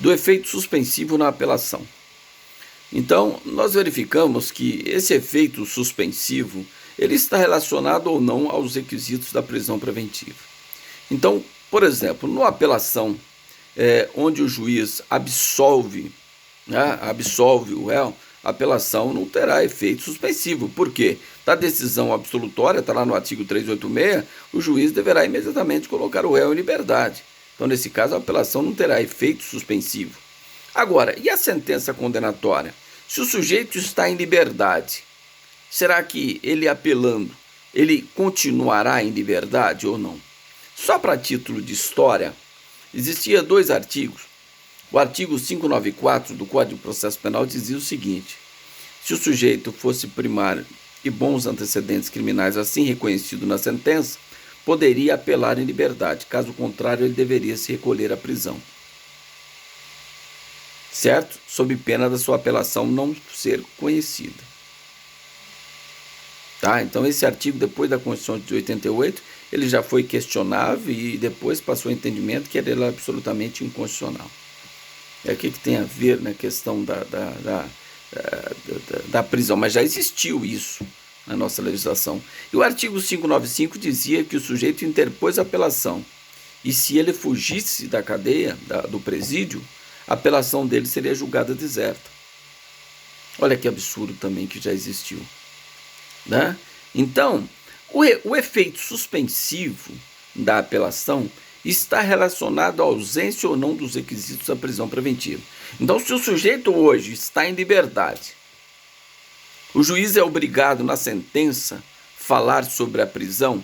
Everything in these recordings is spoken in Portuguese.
do efeito suspensivo na apelação. Então, nós verificamos que esse efeito suspensivo ele está relacionado ou não aos requisitos da prisão preventiva. Então, por exemplo, numa apelação onde o juiz absolve, né, absolve o réu, a apelação não terá efeito suspensivo. Por quê? Da decisão absolutória, está lá no artigo 386, o juiz deverá imediatamente colocar o réu em liberdade. Então, nesse caso, a apelação não terá efeito suspensivo. Agora, e a sentença condenatória? Se o sujeito está em liberdade, será que ele apelando, ele continuará em liberdade ou não? Só para título de história, existia 2 artigos. O artigo 594 do Código de Processo Penal dizia o seguinte: se o sujeito fosse primário e bons antecedentes criminais assim reconhecido na sentença, poderia apelar em liberdade. Caso contrário, ele deveria se recolher à prisão. Certo? Sob pena da sua apelação não ser conhecida. Tá? Então esse artigo, depois da Constituição de 88, ele já foi questionável e depois passou o entendimento que ele era absolutamente inconstitucional. O que tem a ver na questão da prisão? Mas já existiu isso na nossa legislação. E o artigo 595 dizia que o sujeito interpôs a apelação. E se ele fugisse da cadeia, do presídio, a apelação dele seria julgada deserta. Olha que absurdo também que já existiu. Né? Então, o efeito suspensivo da apelação está relacionado à ausência ou não dos requisitos da prisão preventiva. Então, se o sujeito hoje está em liberdade, o juiz é obrigado na sentença falar sobre a prisão,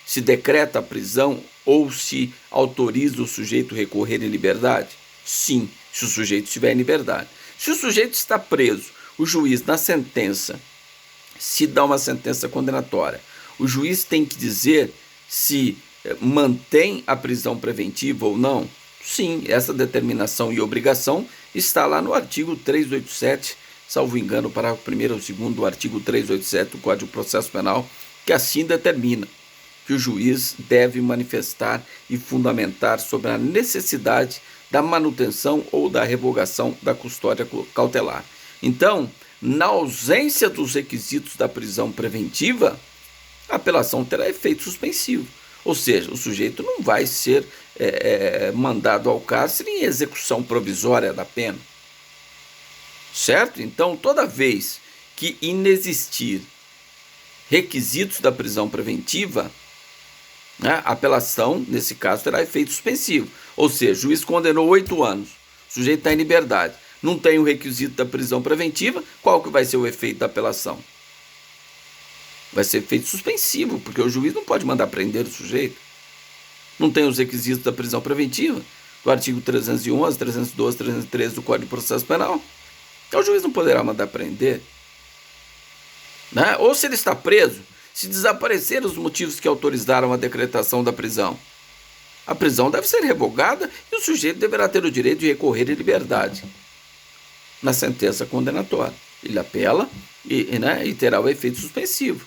se decreta a prisão ou se autoriza o sujeito a recorrer em liberdade? Sim, se o sujeito estiver em liberdade. Se o sujeito está preso, o juiz na sentença, se dá uma sentença condenatória, o juiz tem que dizer se mantém a prisão preventiva ou não? Sim, essa determinação e obrigação está lá no artigo 387, salvo engano, parágrafo 1º ou 2º do artigo 387 do Código de Processo Penal, que assim determina que o juiz deve manifestar e fundamentar sobre a necessidade da manutenção ou da revogação da custódia cautelar. Então, na ausência dos requisitos da prisão preventiva, a apelação terá efeito suspensivo. Ou seja, o sujeito não vai ser mandado ao cárcere em execução provisória da pena. Certo? Então, toda vez que inexistir requisitos da prisão preventiva, né, a apelação, nesse caso, terá efeito suspensivo. Ou seja, o juiz condenou 8 anos, o sujeito está em liberdade, não tem o requisito da prisão preventiva, qual que vai ser o efeito da apelação? Vai ser efeito suspensivo, porque o juiz não pode mandar prender o sujeito. Não tem os requisitos da prisão preventiva, do artigo 311, 312, 313 do Código de Processo Penal. Então o juiz não poderá mandar prender. Né? Ou se ele está preso, se desaparecer os motivos que autorizaram a decretação da prisão, a prisão deve ser revogada e o sujeito deverá ter o direito de recorrer em liberdade na sentença condenatória. Ele apela e terá o efeito suspensivo.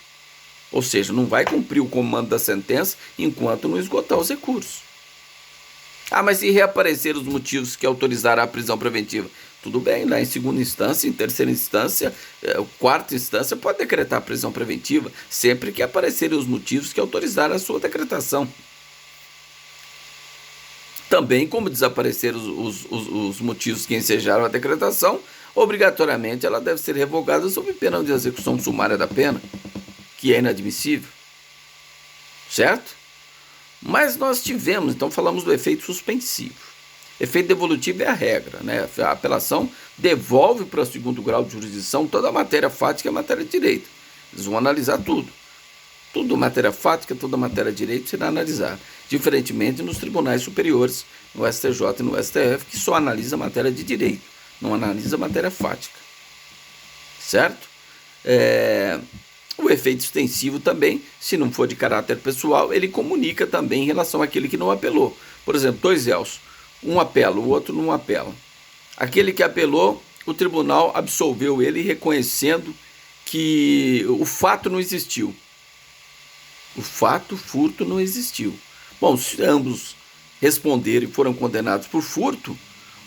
Ou seja, não vai cumprir o comando da sentença enquanto não esgotar os recursos. Ah, mas se reaparecer os motivos que autorizaram a prisão preventiva? Tudo bem, lá em segunda instância, em terceira instância, quarta instância, pode decretar a prisão preventiva, sempre que aparecerem os motivos que autorizaram a sua decretação. Também, como desaparecer os motivos que ensejaram a decretação, obrigatoriamente ela deve ser revogada sob pena de execução sumária da pena, que é inadmissível. Certo? Mas nós tivemos, então falamos do efeito suspensivo. Efeito devolutivo é a regra, né? A apelação devolve para o segundo grau de jurisdição toda a matéria fática e a matéria de direito. Eles vão analisar tudo. Tudo matéria fática, toda matéria de direito será analisada. Diferentemente nos tribunais superiores, no STJ e no STF, que só analisa a matéria de direito, não analisa a matéria fática. Certo? O efeito extensivo também, se não for de caráter pessoal, ele comunica também em relação àquele que não apelou. Por exemplo, 2 réus, um apela, o outro não apela. Aquele que apelou, o tribunal absolveu ele reconhecendo que o fato não existiu. O fato, furto, não existiu. Bom, se ambos responderam e foram condenados por furto,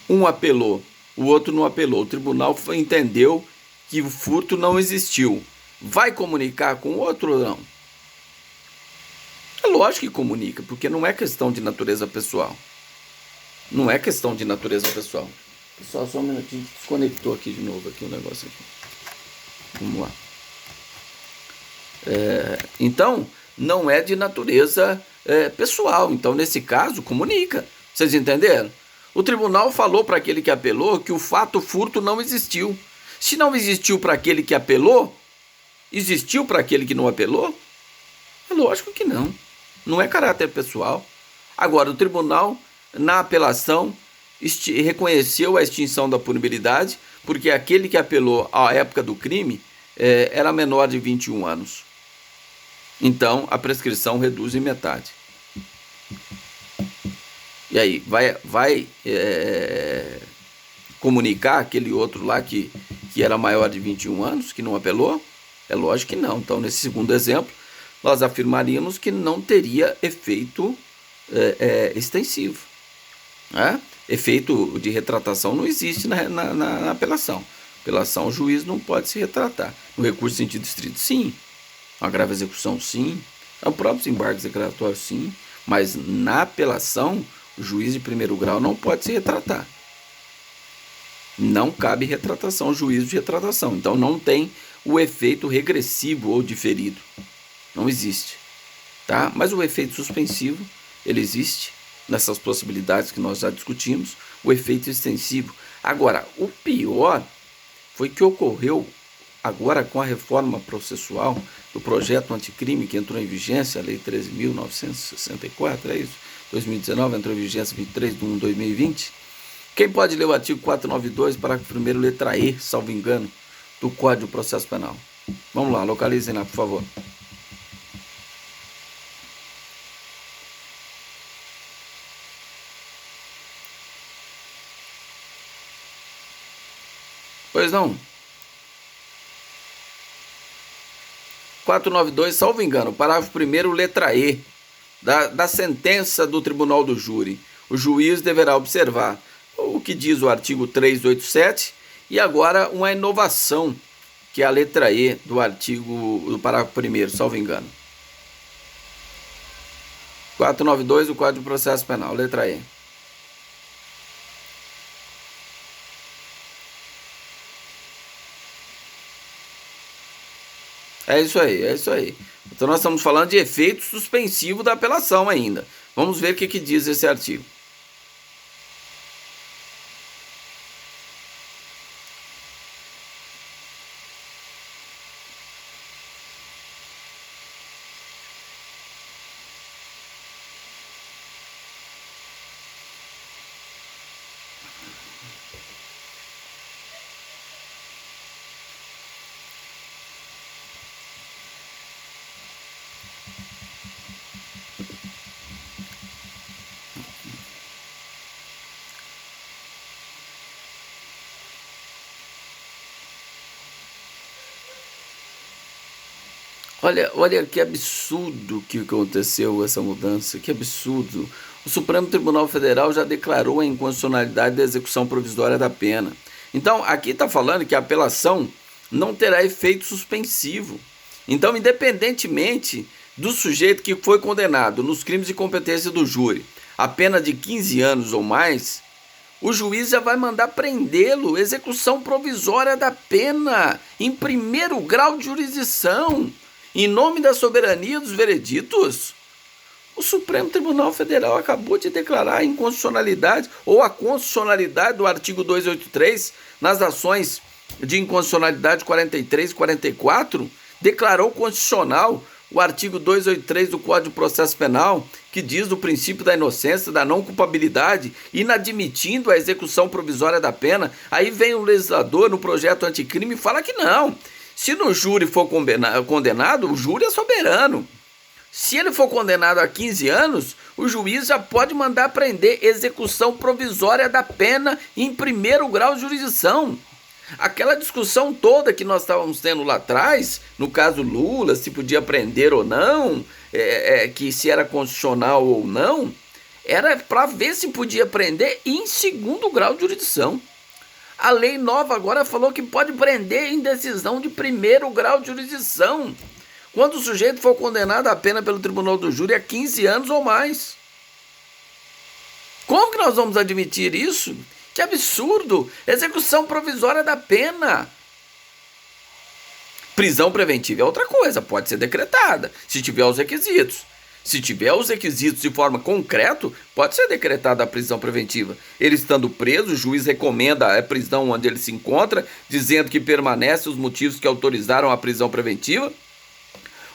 Um apelou, o outro não apelou. O tribunal entendeu que o furto não existiu. Vai comunicar com o outro ou não? É lógico que comunica, porque não é questão de natureza pessoal. Não é questão de natureza pessoal. Pessoal, só um minutinho, desconectou aqui de novo aqui o negócio aqui. Vamos lá. Então, não é de natureza pessoal. Então, nesse caso, comunica. Vocês entenderam? O tribunal falou para aquele que apelou que o fato furto não existiu. Se não existiu para aquele que apelou, existiu para aquele que não apelou? É lógico que não. Não é caráter pessoal. Agora, o tribunal, na apelação, reconheceu a extinção da punibilidade, porque aquele que apelou à época do crime era menor de 21 anos. Então, a prescrição reduz em metade. E aí, vai comunicar aquele outro lá que era maior de 21 anos, que não apelou? É lógico que não. Então, nesse segundo exemplo, nós afirmaríamos que não teria efeito extensivo. Né? Efeito de retratação não existe na apelação. Apelação, o juiz não pode se retratar. No recurso de sentido estrito, sim. A grave execução, sim. O próprio desembarque declaratório, sim. Mas na apelação, o juiz de primeiro grau não pode se retratar. Não cabe retratação, juízo de retratação. Então não tem o efeito regressivo ou diferido. Não existe. Tá? Mas o efeito suspensivo, ele existe nessas possibilidades que nós já discutimos. O efeito extensivo. Agora, o pior foi que ocorreu agora com a reforma processual do projeto anticrime que entrou em vigência, a Lei 13.964, é isso? 2019, entrou em vigência 23 de 1 de 2020. Quem pode ler o artigo 492, parágrafo 1º, letra E, salvo engano, do Código de Processo Penal? Vamos lá, localizem lá, por favor. Pois não? 492, salvo engano, parágrafo 1º, letra E, da sentença do Tribunal do Júri. O juiz deverá observar o que diz o artigo 387 e agora uma inovação, que é a letra E do parágrafo 1º, salvo engano. 492 do Código de Processo Penal, letra E. É isso aí, é isso aí. Então nós estamos falando de efeito suspensivo da apelação ainda. Vamos ver o que diz esse artigo. Olha que absurdo que aconteceu essa mudança, que absurdo. O Supremo Tribunal Federal já declarou a inconstitucionalidade da execução provisória da pena. Então, aqui está falando que a apelação não terá efeito suspensivo. Então, independentemente do sujeito que foi condenado nos crimes de competência do júri, a pena de 15 anos ou mais, o juiz já vai mandar prendê-lo, execução provisória da pena, em primeiro grau de jurisdição. Em nome da soberania dos vereditos, o Supremo Tribunal Federal acabou de declarar a inconstitucionalidade ou a constitucionalidade do artigo 283 nas ações de inconstitucionalidade 43 e 44, declarou constitucional o artigo 283 do Código de Processo Penal, que diz do princípio da inocência, da não culpabilidade, inadmitindo a execução provisória da pena. Aí vem o legislador no projeto anticrime e fala que não. Se no júri for condenado, o júri é soberano. Se ele for condenado a 15 anos, o juiz já pode mandar prender execução provisória da pena em primeiro grau de jurisdição. Aquela discussão toda que nós estávamos tendo lá atrás, no caso Lula, se podia prender ou não, que se era constitucional ou não, era para ver se podia prender em segundo grau de jurisdição. A lei nova agora falou que pode prender em decisão de primeiro grau de jurisdição, quando o sujeito for condenado à pena pelo tribunal do júri a 15 anos ou mais. Como que nós vamos admitir isso? Que absurdo! Execução provisória da pena. Prisão preventiva é outra coisa, pode ser decretada, se tiver os requisitos. Se tiver os requisitos de forma concreta, pode ser decretada a prisão preventiva. Ele estando preso, o juiz recomenda a prisão onde ele se encontra, dizendo que permanece os motivos que autorizaram a prisão preventiva.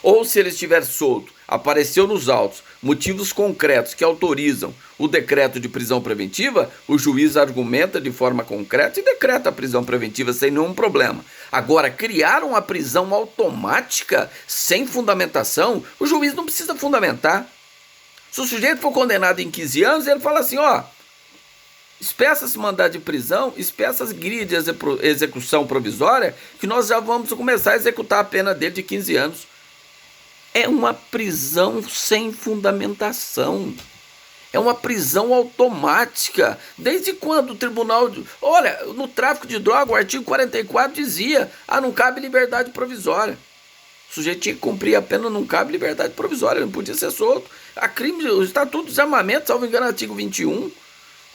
Ou se ele estiver solto, apareceu nos autos motivos concretos que autorizam o decreto de prisão preventiva, o juiz argumenta de forma concreta e decreta a prisão preventiva sem nenhum problema. Agora, criar uma prisão automática sem fundamentação, o juiz não precisa fundamentar. Se o sujeito for condenado em 15 anos, ele fala assim, ó, espeça-se mandado de prisão, espeça-se guia de execução provisória, que nós já vamos começar a executar a pena dele de 15 anos. É uma prisão sem fundamentação. É uma prisão automática. Desde quando o tribunal... Olha, no tráfico de droga, o artigo 44 dizia, não cabe liberdade provisória. O sujeito tinha que cumprir a pena, não cabe liberdade provisória, ele não podia ser solto. A crime, o Estatuto do Desarmamento, salvo engano, artigo 21.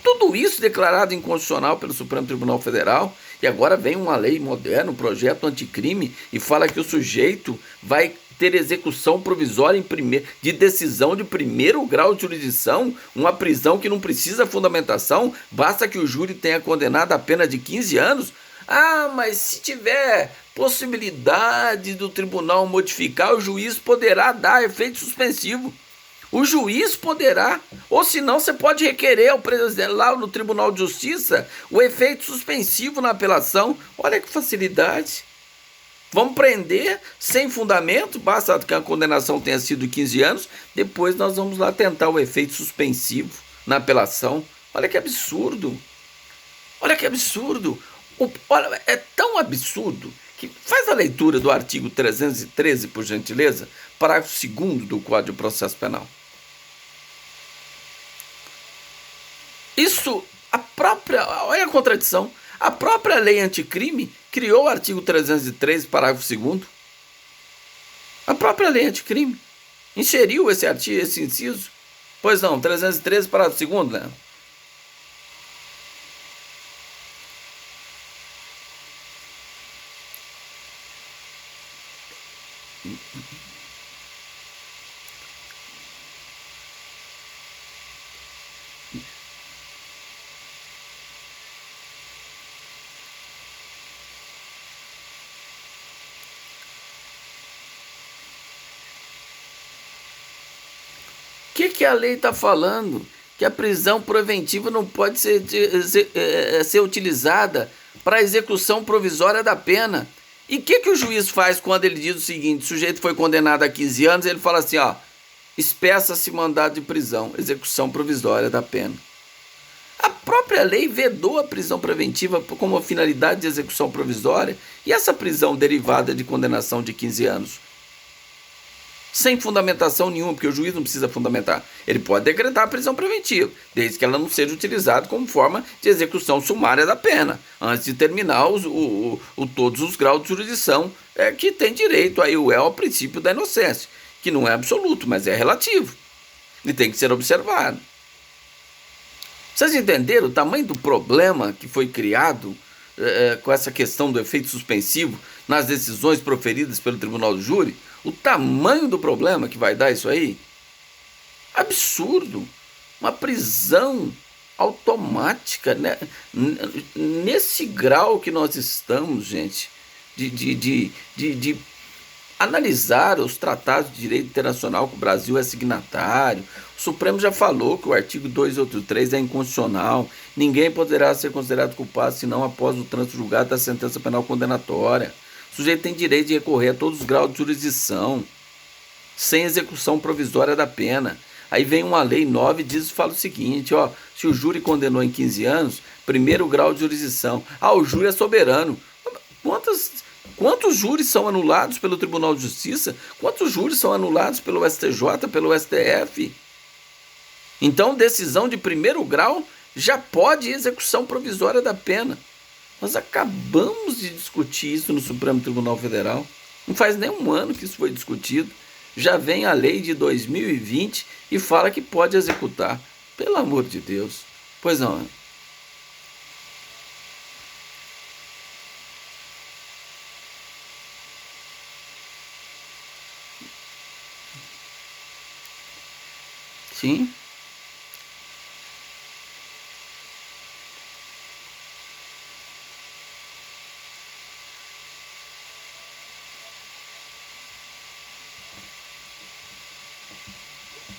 Tudo isso declarado inconstitucional pelo Supremo Tribunal Federal. E agora vem uma lei moderna, um projeto anticrime, e fala que o sujeito vai ter execução provisória de decisão de primeiro grau de jurisdição, uma prisão que não precisa fundamentação, basta que o júri tenha condenado a pena de 15 anos. Mas se tiver possibilidade do tribunal modificar, o juiz poderá dar efeito suspensivo. O juiz poderá, ou senão você pode requerer ao presidente lá no Tribunal de Justiça o efeito suspensivo na apelação. Olha que facilidade. Vamos prender sem fundamento, basta que a condenação tenha sido 15 anos, depois nós vamos lá tentar o efeito suspensivo na apelação. Olha que absurdo. Olha que absurdo. Olha, é tão absurdo que faz a leitura do artigo 313, por gentileza, parágrafo 2º do Código de Processo Penal. Isso, olha a contradição. A própria lei anticrime criou o artigo 313, parágrafo 2º. A própria lei anticrime inseriu esse artigo, esse inciso. Pois não, 313, parágrafo 2º, né? O que a lei está falando? Que a prisão preventiva não pode ser utilizada para execução provisória da pena. E o que o juiz faz quando ele diz o seguinte: o sujeito foi condenado a 15 anos, ele fala assim, espeça-se mandado de prisão, execução provisória da pena. A própria lei vedou a prisão preventiva como finalidade de execução provisória, e essa prisão derivada de condenação de 15 anos? Sem fundamentação nenhuma, porque o juiz não precisa fundamentar. Ele pode decretar a prisão preventiva, desde que ela não seja utilizada como forma de execução sumária da pena, antes de terminar todos os graus de jurisdição que tem direito aí o réu ao princípio da inocência, que não é absoluto, mas é relativo, e tem que ser observado. Vocês entenderam o tamanho do problema que foi criado com essa questão do efeito suspensivo nas decisões proferidas pelo Tribunal do Júri? O tamanho do problema que vai dar isso aí? Absurdo. Uma prisão automática, né? Nesse grau que nós estamos, gente, de analisar os tratados de direito internacional que o Brasil é signatário. O Supremo já falou que o artigo 283 é inconstitucional. Ninguém poderá ser considerado culpado senão após o trânsito julgado da sentença penal condenatória. O sujeito tem direito de recorrer a todos os graus de jurisdição, sem execução provisória da pena. Aí vem uma lei 9 e fala o seguinte, se o júri condenou em 15 anos, primeiro grau de jurisdição. O júri é soberano. Quantos júris são anulados pelo Tribunal de Justiça? Quantos júris são anulados pelo STJ, pelo STF? Então, decisão de primeiro grau já pode execução provisória da pena. Nós acabamos de discutir isso no Supremo Tribunal Federal. Não faz nem um ano que isso foi discutido. Já vem a lei de 2020 e fala que pode executar. Pelo amor de Deus. Pois não. Sim.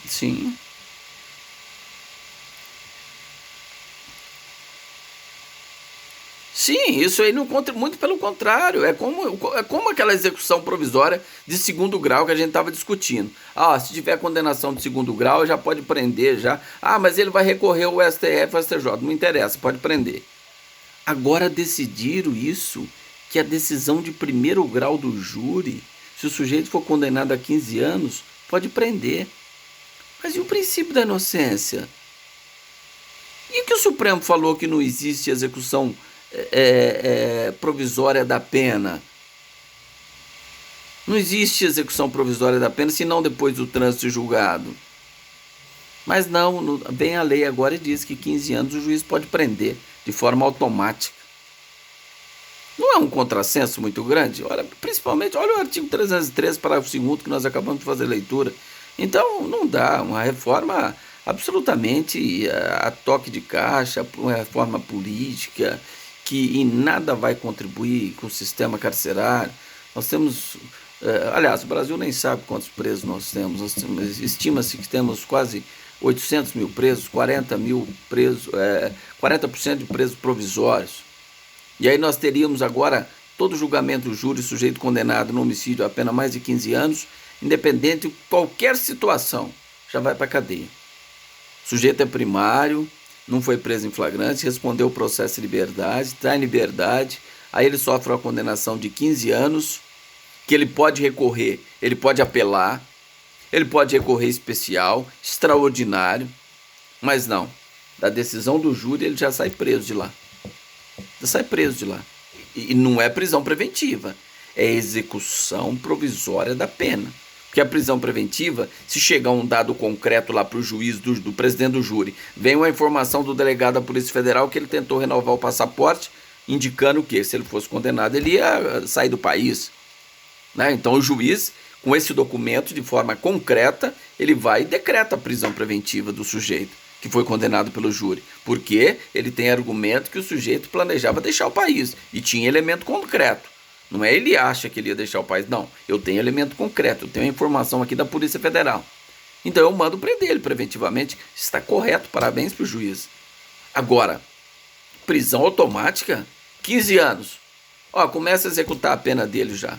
Sim. Sim, isso aí não conta muito pelo contrário. É como aquela execução provisória de segundo grau que a gente estava discutindo. Ah, se tiver condenação de segundo grau, já pode prender já. Ah, mas ele vai recorrer ao STF, ao STJ. Não interessa, pode prender. Agora decidiram isso, que a decisão de primeiro grau do júri, se o sujeito for condenado a 15 anos, pode prender. Mas e o princípio da inocência? E o que o Supremo falou que não existe execução provisória da pena? Não existe execução provisória da pena senão depois do trânsito julgado. Mas não, vem a lei agora e diz que 15 anos o juiz pode prender de forma automática. Não é um contrassenso muito grande? Olha, principalmente, olha o artigo 313, parágrafo 2º, que nós acabamos de fazer leitura. Então, não dá, uma reforma absolutamente a toque de caixa, uma reforma política, que em nada vai contribuir com o sistema carcerário. Nós temos, aliás, o Brasil nem sabe quantos presos nós temos. Estima-se que temos quase 800 mil presos, 40 mil presos, 40% de presos provisórios. E aí nós teríamos agora todo julgamento do júri, sujeito condenado no homicídio a pena mais de 15 anos, independente de qualquer situação, já vai para a cadeia. O sujeito é primário, não foi preso em flagrante, respondeu o processo de liberdade, está em liberdade, aí ele sofre uma condenação de 15 anos, que ele pode recorrer, ele pode apelar, ele pode recorrer especial, extraordinário, mas não, da decisão do júri ele já sai preso de lá. Já sai preso de lá. E não é prisão preventiva, é execução provisória da pena. Porque a prisão preventiva, se chegar um dado concreto lá para o juiz, do presidente do júri, vem uma informação do delegado da Polícia Federal que ele tentou renovar o passaporte, indicando que se ele fosse condenado ele ia sair do país. Né? Então o juiz, com esse documento, de forma concreta, ele vai e decreta a prisão preventiva do sujeito que foi condenado pelo júri, porque ele tem argumento que o sujeito planejava deixar o país e tinha elemento concreto. Não é ele acha que ele ia deixar o país, não. Eu tenho elemento concreto, eu tenho a informação aqui da Polícia Federal. Então eu mando prender ele preventivamente. Está correto, parabéns para o juiz. Agora, prisão automática, 15 anos. Ó, começa a executar a pena dele já.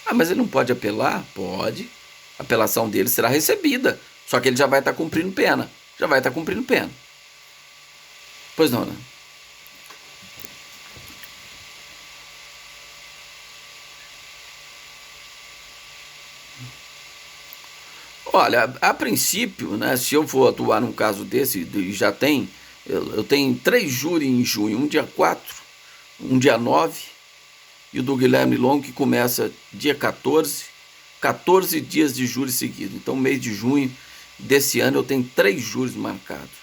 Ah, mas ele não pode apelar? Pode. A apelação dele será recebida. Só que ele já vai estar cumprindo pena. Já vai estar cumprindo pena. Pois não, né? Olha, a princípio, né, se eu for atuar num caso desse, já tem, eu tenho 3 júris em junho, um dia 4, um dia 9, e o do Guilherme Longo que começa dia 14 dias de júri seguido. Então, mês de junho desse ano eu tenho 3 júris marcados.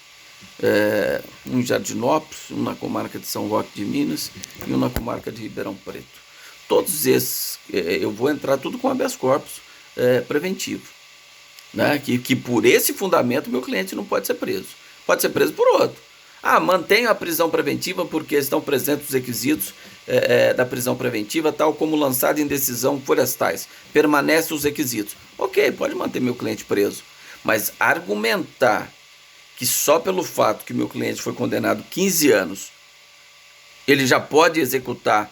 Um em Jardinópolis, um na comarca de São Roque de Minas e um na comarca de Ribeirão Preto. Todos esses, eu vou entrar tudo com habeas corpus preventivo. Né? Que por esse fundamento meu cliente não pode ser preso. Pode ser preso por outro. Ah, mantenha a prisão preventiva porque estão presentes os requisitos da prisão preventiva, tal como lançado em decisão florestais. Permanece os requisitos. Ok, pode manter meu cliente preso. Mas argumentar que só pelo fato que meu cliente foi condenado 15 anos, ele já pode executar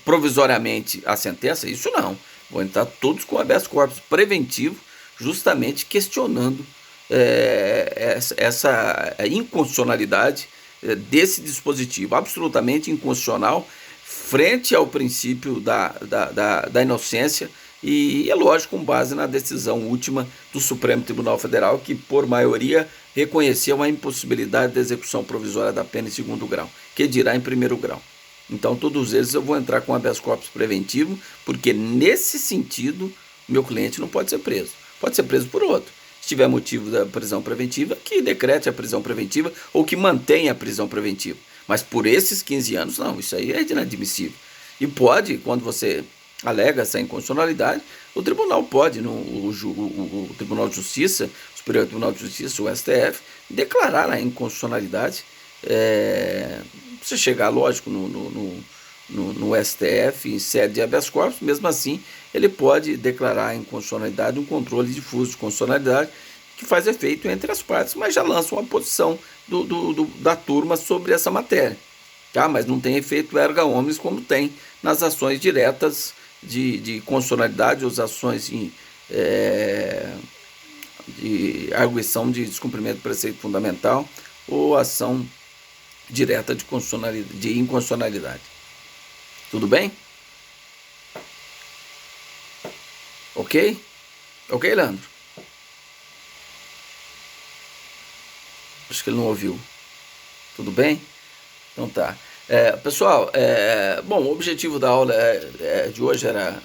provisoriamente a sentença, isso não. Vou entrar todos com habeas corpus preventivo, justamente questionando essa inconstitucionalidade desse dispositivo, absolutamente inconstitucional, frente ao princípio da inocência E é lógico, com base na decisão última do Supremo Tribunal Federal, que por maioria reconhecia uma impossibilidade da execução provisória da pena em segundo grau, que dirá em primeiro grau. Então, todos eles eu vou entrar com habeas corpus preventivo, porque nesse sentido, meu cliente não pode ser preso. Pode ser preso por outro. Se tiver motivo da prisão preventiva, que decrete a prisão preventiva ou que mantenha a prisão preventiva. Mas por esses 15 anos, não, isso aí é inadmissível. E pode, quando você alega essa inconstitucionalidade, o tribunal pode, o Tribunal de Justiça, o Superior Tribunal de Justiça, o STF, declarar a inconstitucionalidade. Você chegar, lógico, no STF, em sede de habeas corpus, mesmo assim, ele pode declarar a inconstitucionalidade, um controle difuso de constitucionalidade, que faz efeito entre as partes, mas já lança uma posição da turma sobre essa matéria. Tá? Mas não tem efeito erga omnes como tem nas ações diretas de constitucionalidade, ou as ações de arguição de descumprimento do preceito fundamental, ou ação direta de inconstitucionalidade. Tudo bem? Ok? Ok, Leandro? Acho que ele não ouviu. Tudo bem? Então tá. Pessoal, bom, o objetivo da aula de hoje era